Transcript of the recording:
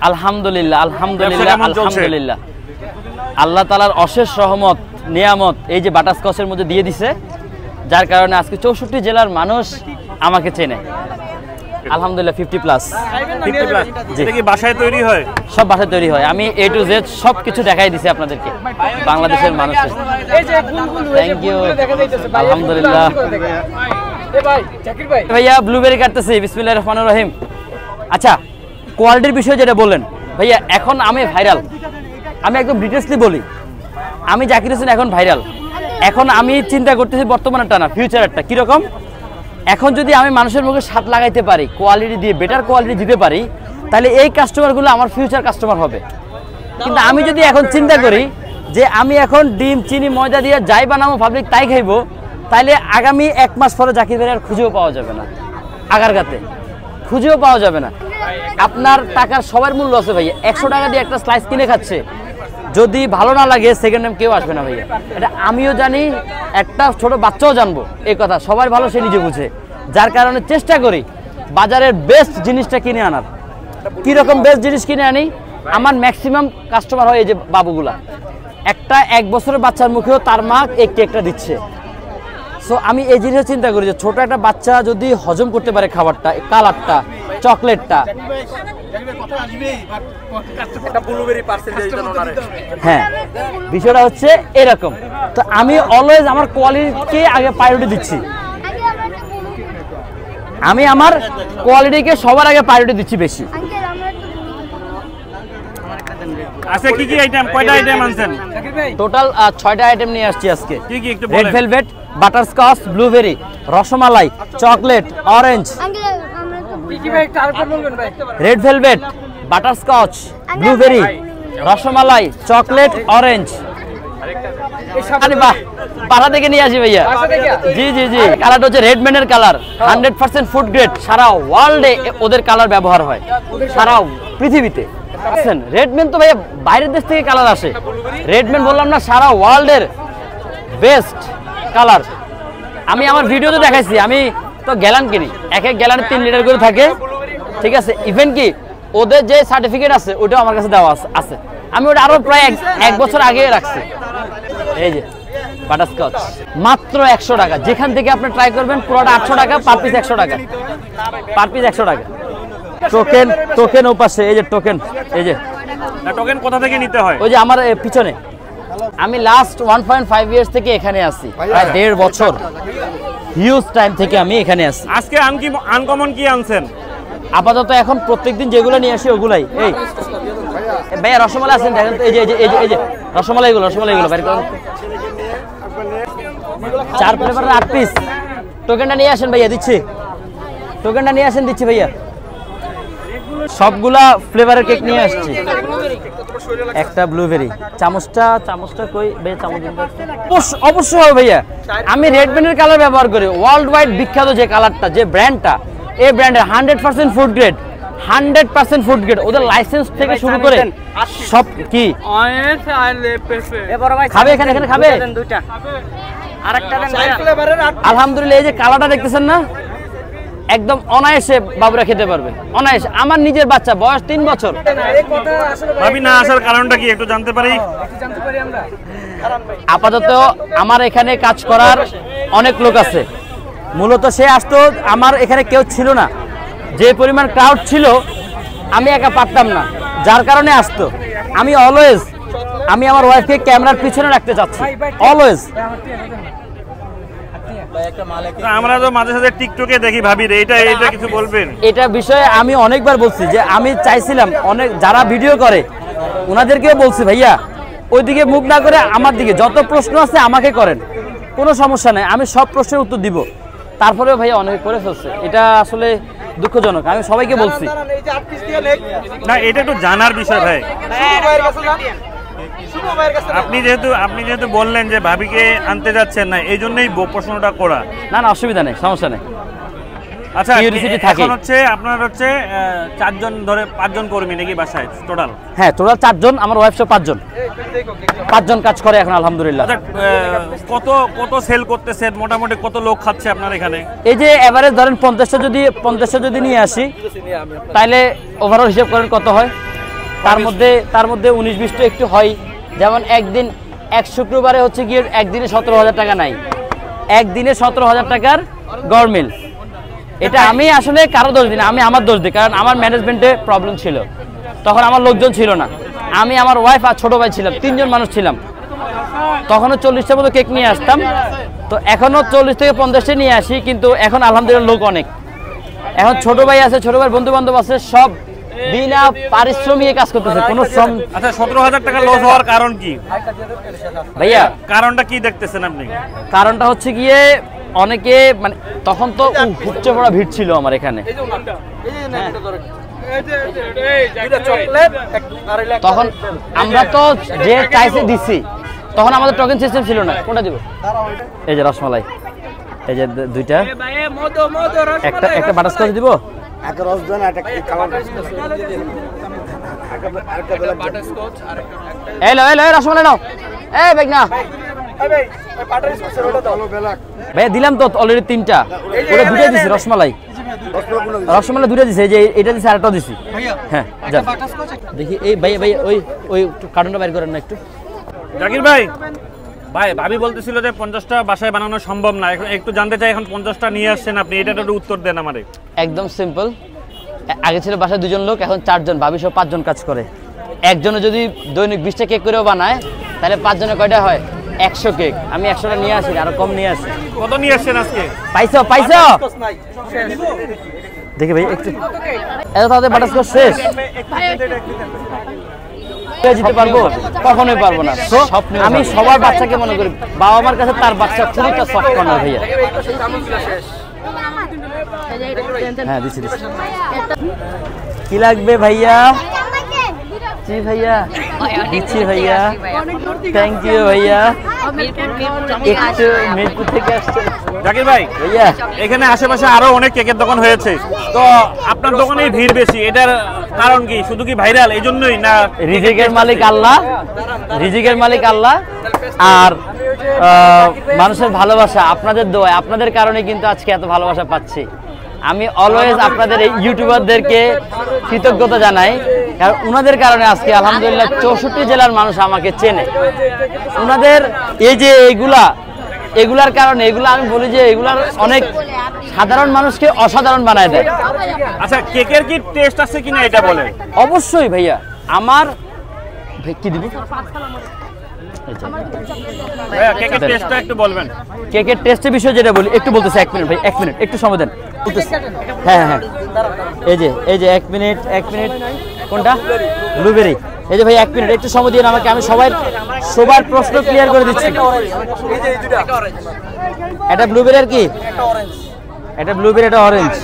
আলহামদুলিল্লাহ আলহামদুলিল্লাহ আলহামদুলিল্লাহ আল্লাহ তাআলার অশেষ রহমত নিয়ামত এই যে বাটারস্কচের মধ্যে দিয়ে দিছে, যার কারণে আজকে 64 জেলার মানুষ আমাকে চেনে। আলহামদুলিল্লাহ 50 প্লাস। এটা কি বাসায় তৈরি হয়? সব বাসায় তৈরি হয়। আমি A to Z সব কিছু দেখাই দিছি আপনাদেরকে, বাংলাদেশের মানুষের। Thank you. আলহামদুলিল্লাহ ভাইয়া ব্লুবেরি কাটতেছি। বিসমিল্লাহির রহমানির রহিম। আচ্ছা, কোয়ালিটির বিষয়ে যেটা বললেন ভাইয়া, এখন আমি ভাইরাল। আমি একদম ডিটেলসলি বলি, আমি জাকির হোসেন এখন ভাইরাল। এখন আমি চিন্তা করতেছি বর্তমানেরটা না, ফিউচারেরটা কীরকম। এখন যদি আমি মানুষের মুখে স্বাদ লাগাইতে পারি, কোয়ালিটি দিয়ে বেটার কোয়ালিটি দিতে পারি, তাহলে এই কাস্টমারগুলো আমার ফিউচার কাস্টমার হবে। কিন্তু আমি যদি এখন চিন্তা করি যে আমি এখন ডিম চিনি ময়দা দিয়ে যাই বানাবো পাবলিক তাই খাইবো, তাহলে আগামী 1 মাস পরে জাকির ভাইয়ের খুঁজেও পাওয়া যাবে না, আগারগাতে খুঁজেও পাওয়া যাবে না। আপনার টাকার সবার মূল্য আছে ভাইয়া। 100 টাকা দিয়ে একটা স্লাইস কিনে খাচ্ছে, যদি ভালো না লাগে সেকেন্ড টাইম কেউ আসবে না ভাইয়া। এটা আমিও জানি, একটা ছোট বাচ্চাও জানবো এই কথা। সবার ভালো সে নিজে বুঝে, যার কারণে চেষ্টা করি বাজারের বেস্ট জিনিসটা কিনে আনার। কীরকম বেস্ট জিনিস কিনে আনি, আমার ম্যাক্সিমাম কাস্টমার হয় এই যে বাবুগুলা। একটা 1 বছরের বাচ্চার মুখেও তার মা এই কেকটা দিচ্ছে। সো আমি এই জিনিসটা চিন্তা করি যে ছোট একটা বাচ্চা যদি হজম করতে পারে খাবারটা, কালারটা, চকলেটটা, হ্যাঁ বিষয়টা হচ্ছে এরকম। তো আমি অলওয়েজ আমার কোয়ালিটিকে আগে প্রায়োরিটি দিচ্ছি। আমি আমার কোয়ালিটিকে সবার আগে প্রায়োরিটি দিচ্ছি বেশি। আচ্ছা, কি কি আইটেম, কয়টা আইটেম আনছেন? টোটাল 6টা আইটেম নিয়ে আসছি আজকে। কি কি একটু রেড বলেন। Velvet, butterscotch, blueberry, rasmalai, chocolate, orange. Red velvet, butterscotch, blueberry, rasmalai, chocolate, orange. আরে বাহ, বাসা থেকে নিয়ে আসি ভাইয়া। জি জি জি। কালারটা হচ্ছে রেডম্যানের কালার, 100% ফুড গ্রেড। সারা ওয়ার্ল্ডে ওদের কালার ব্যবহার হয়, সারা পৃথিবীতে। রেডম্যান তো ভাইয়া বাইরের দেশ থেকে কালার আসে। রেডম্যান বললাম না, সারা ওয়ার্ল্ডের বেস্ট কালার। আমি আমার ভিডিওতে দেখাইছি, আমি তো গ্যালান কিনি, এক গ্যালানে 3 লিটার করে থাকে, ঠিক আছে। ইভেন কি ওদের যে সার্টিফিকেট আছে ওটাও আমার কাছে দেওয়া আছে। আমি ওটা আরো প্রায় এক বছর আগে রাখছি। এই যে বাটারস্কচ মাত্র 100 টাকা। যেখান থেকে আপনি ট্রাই করবেন পুরোটা 800 টাকা, পার পিস 100 টাকা, পার পিস 100 টাকা। টোকেন, টোকেন ওপাশে, এই যে টোকেন, এই যে টোকেন কোথা থেকে নিতে হয়? ওই যে আমার পিছনে। আমি লাস্ট 1.5 ইয়ার্স থেকে এখানে আছি, প্রায় 1.5 বছর, হিউজ টাইম থেকে আমি এখানে আছি। আজকে আনকমন কি আনছেন? আপাতত এখন প্রত্যেকদিন যেগুলো নিয়ে আসি ওগুলাই। এই ভাইয়া রসমালাই আছেন দেখেন তো, এই যে এই যে রসমালাইগুলো বাইরে করুন। 4 ফ্লেভারের 8 পিস। টোকেনটা নিয়ে আসেন ভাইয়া, দিচ্ছি। টোকেনটা নিয়ে আসেন, দিচ্ছি ভাইয়া। সবগুলা ফ্লেভারের কেক নিয়ে আসছি। একটা ব্লুবেরি। চামচটা কই ভাইয়া? চামচ অবশ্যই হবে ভাইয়া। আমি রেডম্যানের কালার ব্যবহার করি, ওয়ার্ল্ড ওয়াইড বিখ্যাত যে কালারটা, যে ব্র্যান্ডটা, এই ব্র্যান্ডের 100% ফুড গ্রেড, 100% ফুড গ্রেড। ওদের লাইসেন্স থেকে শুরু করে সব কি খাবে, এখানে খাবে। আলহামদুলিল্লাহ, এই যে কালারটা দেখতেছেন না, একদম অনায়াসে বাবুরা খেতে পারবে, অনায়াসে। আমার নিজের বাচ্চা, বয়স 3 বছর। ভাবি না আসার কারণটা কি একটু জানতে পারি? আপাতত আমার এখানে কাজ করার অনেক লোক আছে। মূলত সে আসতো, আমার এখানে কেউ ছিল না। যে পরিমাণ ক্রাউড ছিল আমি একা পারতাম না, যার কারণে আসতো। আমি অলওয়েজ আমি আমার ওয়াইফকে ক্যামেরার পিছনে রাখতে চাচ্ছি, অলওয়েজ। আমরা তো মাঝে সাঝে টিকটকে দেখি ভাবির, এটা কিছু বলবেন? এটা বিষয়ে আমি অনেকবার বলছি যে আমি চাইছিলাম অনেক যারা ভিডিও করে ওনাদেরকেও বলছি, ভাইয়া ওইদিকে মুখ না করে আমার দিকে যত প্রশ্ন আছে আমাকে করেন, কোনো সমস্যা নেই, আমি সব প্রশ্নের উত্তর দিব। তারপরেও ভাইয়া অনেকে করে ফেলছে, এটা আসলে দুঃখজনক। আমি সবাইকে বলছি না, এটা একটু জানার বিষয় ভাই। আপনি যেহেতু বললেন যে ভাবিকে আনতে যাচ্ছেন না, এই জন্যই প্রশ্নটা করা। না অসুবিধা নেই, সমস্যা নেই। আচ্ছা, এখন হচ্ছে আপনার হচ্ছে 4 জন ধরে 5 জন কর্মী নাকি বাসায় টোটাল? হ্যাঁ, টোটাল 4 জন, আমার ওয়াইফ সহ 5 জন। 5 জন কাজ করে এখন আলহামদুলিল্লাহ। কত সেল করতেছেন, মোটামুটি কত লোক খাচ্ছে আপনার এখানে? এই যে এভারেজ ধরেন 50টা যদি নিয়ে আসি, তাহলে ওভারঅল হিসাব করেন কত হয়। তার মধ্যে 19-20টা একটু হয়, যেমন একদিন এক শুক্রবারে হচ্ছে গিয়ে একদিনে 17,000 টাকা নাই, একদিনে 17,000 টাকার গড়মিল। এটা আমি আসলে কারো দোষ দিই না, আমি আমার দোষ দিই, কারণ আমার ম্যানেজমেন্টে প্রবলেম ছিল, তখন আমার লোকজন ছিল না, আমি আমার ওয়াইফ আর ছোট ভাই ছিলাম, 3 জন মানুষ ছিলাম। তখনও 40টা মতো কেক নিয়ে আসতাম, তো এখনও 40 থেকে 50টা নিয়ে আসি, কিন্তু এখন আলহামদুলিল্লাহ লোক অনেক। এখন ছোট ভাই আছে, ছোট ভাইয়ের বন্ধু বান্ধব আছে, সব বিনা পারিশ্রমিকে কাজ করতেছে, কোনো শ্রম। আচ্ছা 17,000 টাকা লস হওয়ার কারণ কি ভাইয়া? কারণটা কি দেখতেছেন আপনি? কারণটা হচ্ছে গিয়ে অনেকে মানে তখন তো উপচে পড়া ভিড় ছিল আমার এখানে, তখন আমরা তো যে চাইছে দিছি, তখন আমাদের টোকেন সিস্টেম ছিল না। কোনটা দিব? এই যে রসমালাই, এই যে 2টা, একটা বাটারস্কচ দিব, একটা রস দেন, একটা কালার এলো রসমালাই নাও, এই বেগ না ভাইয়া, দিলাম তো অলরেডি 3টা, ওটা 2টা দিছি রসমালাই, রসমালাই 2টা দিছি, এই যে এটা দিছি, আরেকটাও দিছি। হ্যাঁ যান দেখি, এই ভাই ওই কার্টুনটা বাইর করেন না একটু। জাকির ভাই, ভাবি বলতেছিল যে 50টা বাসায় বানানো সম্ভব না, এখন একটু জানতে চাই এখন 50টা নিয়ে আসছেন আপনি, এটা একটু উত্তর দেন আমারে। একদম সিম্পল, আগে ছিল বাসায় 2 জন লোক, এখন 4 জন, ভাবি সব 5 জন কাজ করে। একজনে যদি দৈনিক 20টা কেক করেও বানায়, তাহলে 5 জনে কয়টা হয়? 100 কেক। আমি 100টা নিয়ে আসি, আরো কম নিয়ে আসি। কত নিয়ে আসছেন আজকে? পাইছো দেখি ভাই একটু, এত তাড়াতাড়ি বাটারস্কচ শেষ? জিতে পারবো? কখনোই পারবো না। তো আমি সবার বাচ্চাকে মনে করি, বাবা মার কাছে তার বাচ্চা খুব একটা সফট কর্নার। ভাইয়া হ্যাঁ দিছি। কি লাগবে ভাইয়া? জি ভাইয়া দিচ্ছি ভাইয়া, থ্যাংক ইউ ভাইয়া। একটু মিরপুর থেকে আসছে জাকির ভাই। ভাইয়া এখানে আশেপাশে আরো অনেক কেকের দোকান হয়েছে, তো আপনার দোকানে ভিড় বেশি, এটার কারণ কি? শুধু কি ভাইরাল এই জন্যই না? রিজিকের মালিক আল্লাহ, রিজিকের মালিক আল্লাহ, আর মানুষের ভালোবাসা, আপনাদের দোয়া, আপনাদের কারণে কিন্তু আজকে এত ভালোবাসা পাচ্ছি। আমি অলওয়েজ আপনাদের এই ইউটিউবারদেরকে কৃতজ্ঞতা জানাই, কারণ ওনাদের কারণে আজকে আলহামদুলিল্লাহ 64 জেলার মানুষ আমাকে চেনে। ওনাদের এই যে এগুলার কারণে, এগুলা আমি বলি যে এগুলার অনেক সাধারণ মানুষকে অসাধারণ বানায় দেয়। আচ্ছা কেকের কি টেস্ট আছে কিনা এটা বলে? অবশ্যই ভাইয়া, আমার কি দিব? ভাইয়া কেকের টেস্টটা একটু বলবেন। কেকের টেস্টের বিষয় যেটা বলি একটু বলতেছি, 1 মিনিট ভাই, 1 মিনিট একটু সময় দেন। হ্যাঁ, এই যে 1 মিনিট, কোনটা? ব্লুবেরি। এই যে ভাই 1 মিনিট একটু সময় দিন আমাকে, আমি সবার প্রশ্ন ক্লিয়ার করে দিচ্ছি। এটা ব্লুবেরি আর কি? এটা ব্লুবেরি, এটা অরেঞ্জ।